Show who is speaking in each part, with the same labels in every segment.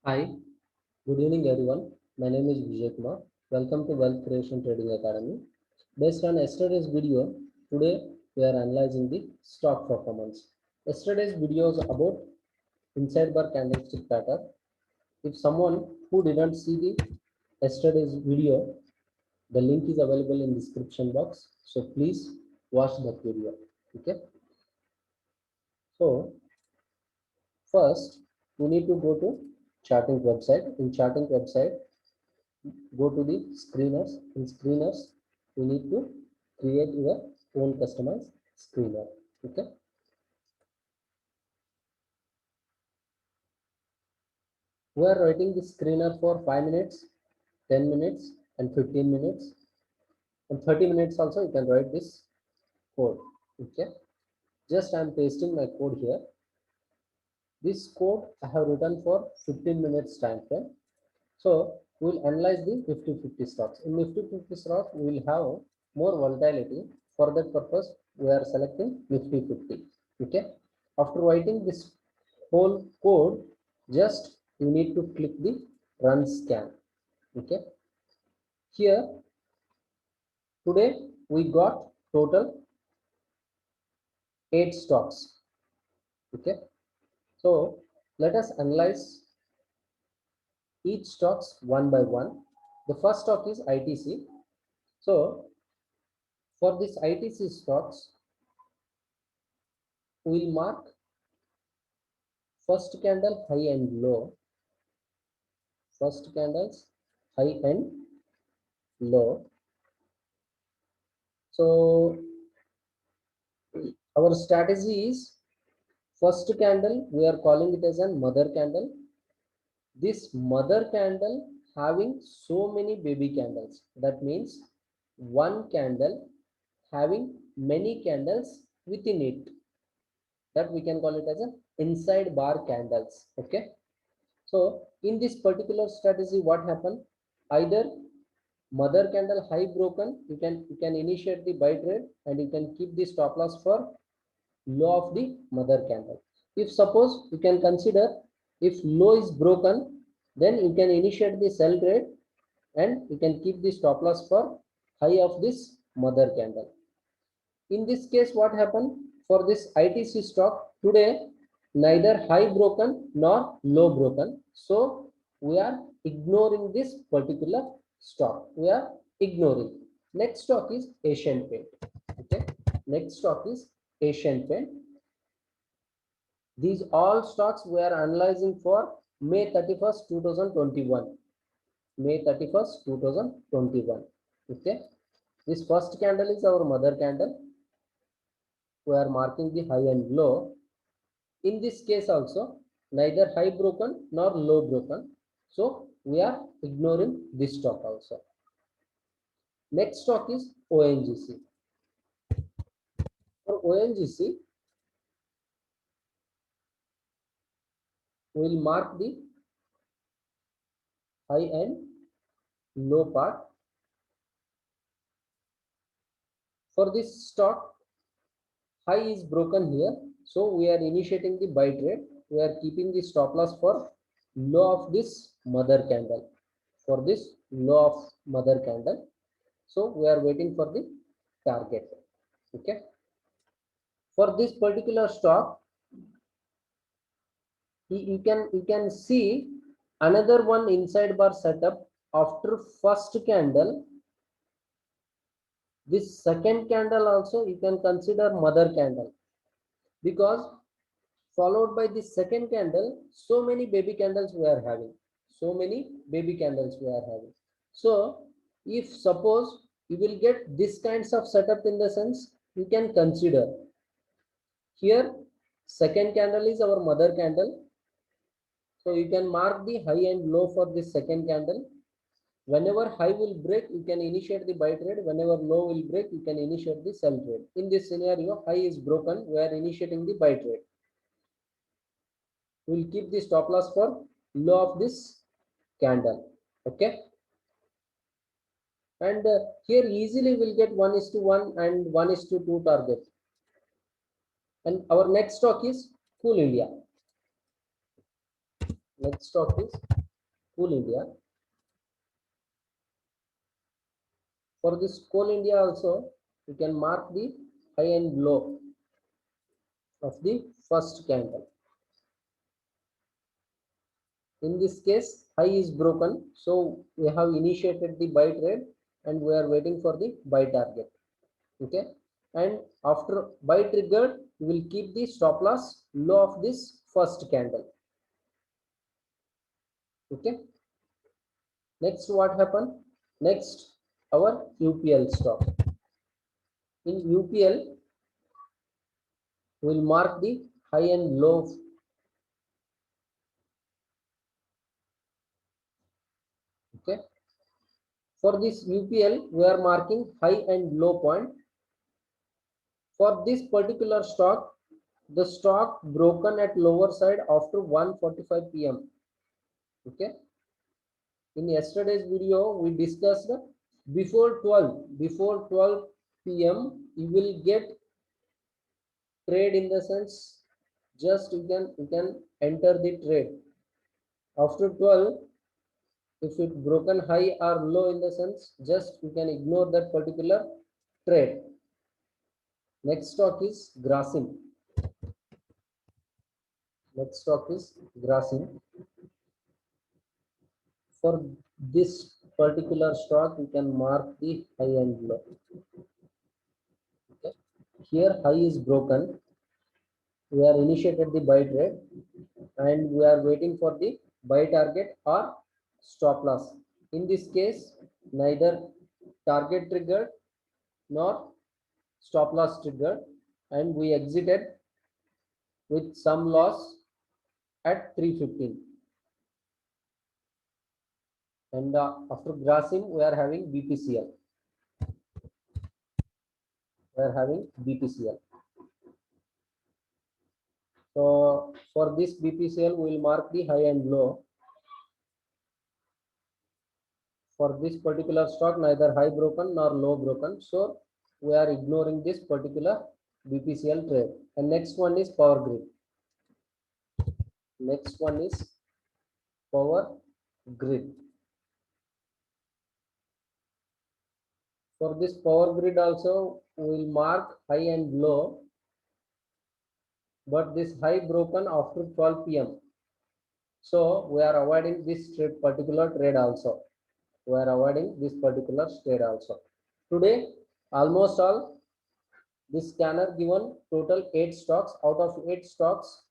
Speaker 1: Hi, good evening everyone. My name is Vijay Kumar. Welcome to Wealth Creation Trading Academy. Based on yesterday's video, today we are analyzing the stock performance. Yesterday's video is about inside bar candlestick pattern. If someone who didn't see the yesterday's video, the link is available in description box. So please watch that video. Okay. So first we need to go to charting website. In charting website, go to the screeners. In screeners you need to create your own customized screener. Okay, we are writing the screener for 5 minutes, 10 minutes and 15 minutes and 30 minutes also. You can write this code. Okay, just I am pasting my code here. This code I have written for 15 minutes time frame. So we will analyze the Nifty 50 stocks. In Nifty 50 stocks, we will have more volatility. For that purpose, we are selecting Nifty 50. Okay. After writing this whole code, just you need to click the run scan. Okay. Here today we got total 8 stocks. Okay. So let us analyze each stocks one by one. The first stock is ITC. So for this ITC stocks, we will mark first candle high and low, first candles high and low. So our strategy is first candle, we are calling it as a mother candle. This mother candle having so many baby candles. That means one candle having many candles within it. That we can call it as an inside bar candles. Okay. So in this particular strategy, what happened? Either mother candle high broken, you can initiate the buy trade and you can keep the stop loss for low of the mother candle. If suppose you can consider, if low is broken, then you can initiate the sell trade and you can keep the stop loss for high of this mother candle. In this case, what happened for this ITC stock today? Neither high broken nor low broken. So we are ignoring this particular stock. We are ignoring. Next stock is Asian Paint. Okay. Next stock is Asian Paint. These all stocks we are analyzing for May 31st, 2021. May 31st, 2021. Okay. This first candle is our mother candle. We are marking the high and low. In this case also, neither high broken nor low broken. So we are ignoring this stock also. Next stock is ONGC. For ONGC, we will mark the high and low part. For this stock, high is broken here. So we are initiating the buy trade. We are keeping the stop loss for low of this mother candle. For this low of mother candle. So we are waiting for the target. Okay. For this particular stock, you can see another one inside bar setup after first candle. This second candle also you can consider mother candle, because followed by the second candle, so many baby candles we are having. So many baby candles we are having. So if suppose you will get this kinds of setup, in the sense you can consider here second candle is our mother candle. So you can mark the high and low for this second candle. Whenever high will break, you can initiate the buy trade. Whenever low will break, you can initiate the sell trade. In this scenario, high is broken, we are initiating the buy trade. We will keep the stop loss for low of this candle. Okay. And here easily we'll get 1:1 and 1:2 target. And our next stock is Cool India. Next stock is Coal India. For this Coal India also, you can mark the high and low of the first candle. In this case, high is broken, so we have initiated the buy trade and we are waiting for the buy target. Okay, and after buy triggered, we will keep the stop loss low of this first candle. Okay, next what happened? Next, our UPL stock. In UPL, we will mark the high and low. Okay, for this UPL, we are marking high and low point. For this particular stock, the stock broken at lower side after 1:45 p.m. Okay, in yesterday's video we discussed before 12 p.m. you will get trade, in the sense just you can enter the trade. After 12, if it broken high or low, in the sense just you can ignore that particular trade. Next stock is Grasim. Next stock is Grasim. For this particular stock, you can mark the high and low. Okay. Here high is broken. We are initiated the buy trade and we are waiting for the buy target or stop loss. In this case, neither target triggered nor stop loss triggered, and we exited with some loss at 315. And after Grasim, we are having BPCL. We are having BPCL. So for this BPCL, we will mark the high and low. For this particular stock, neither high broken nor low broken. So we are ignoring this particular BPCL trade. And next one is Power Grid. Next one is Power Grid. For this Power Grid also, we will mark high and low. But this high broken after 12 p.m. So we are avoiding this trade, particular trade also. We are avoiding this particular trade also. Today, almost all, this scanner given total 8 stocks. Out of 8 stocks,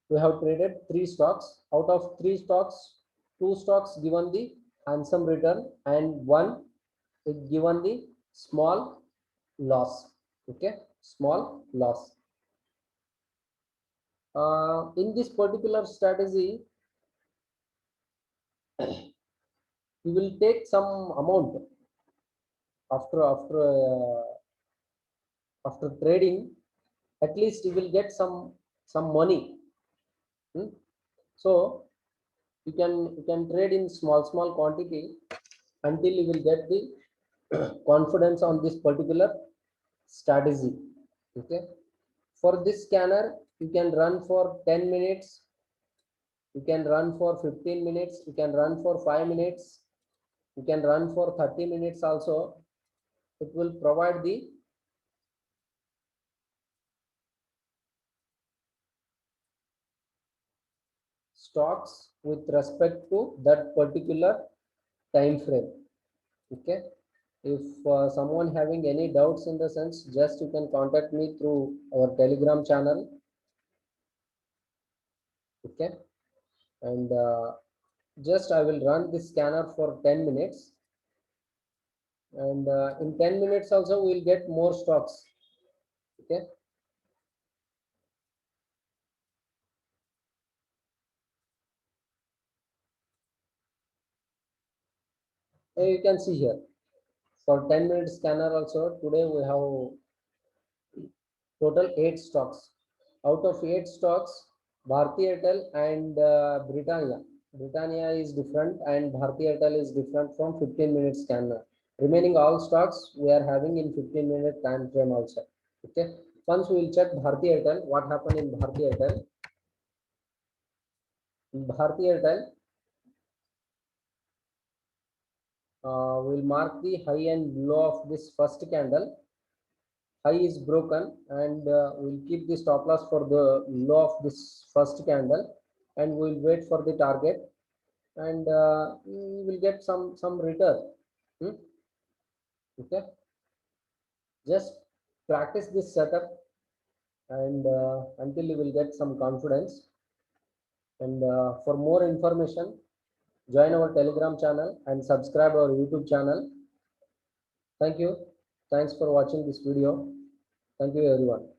Speaker 1: we have traded 3 stocks. Out of 3 stocks, 2 stocks given the handsome return and 1 is given the small loss. Okay, small loss. In this particular strategy, you will take some amount after trading. At least you will get some money. So you can trade in small quantity until you will get the confidence on this particular strategy. Okay, for this scanner you can run for 10 minutes, you can run for 15 minutes, you can run for 5 minutes, you can run for 30 minutes also. It will provide the stocks with respect to that particular time frame. Okay, if someone having any doubts, in the sense just you can contact me through our Telegram channel. Okay, and just I will run this scanner for 10 minutes, and in 10 minutes also we will get more stocks. Okay, you can see here for 10 minutes scanner also today we have total 8 stocks. Out of 8 stocks, Bharti Airtel and Britannia. Britannia is different and Bharti Airtel is different from 15 minutes scanner. Remaining all stocks we are having in 15-minute time frame also. Okay. Once we will check Bharti Airtel, what happened in Bharti Airtel. Bharti Airtel will mark the high and low of this first candle. High is broken, and we'll keep the stop loss for the low of this first candle, and we'll wait for the target, and we will get some return. Hmm? Okay, just practice this setup, and until you will get some confidence. And for more information, join our Telegram channel and subscribe our YouTube channel. Thank you. Thanks for watching this video. Thank you, everyone.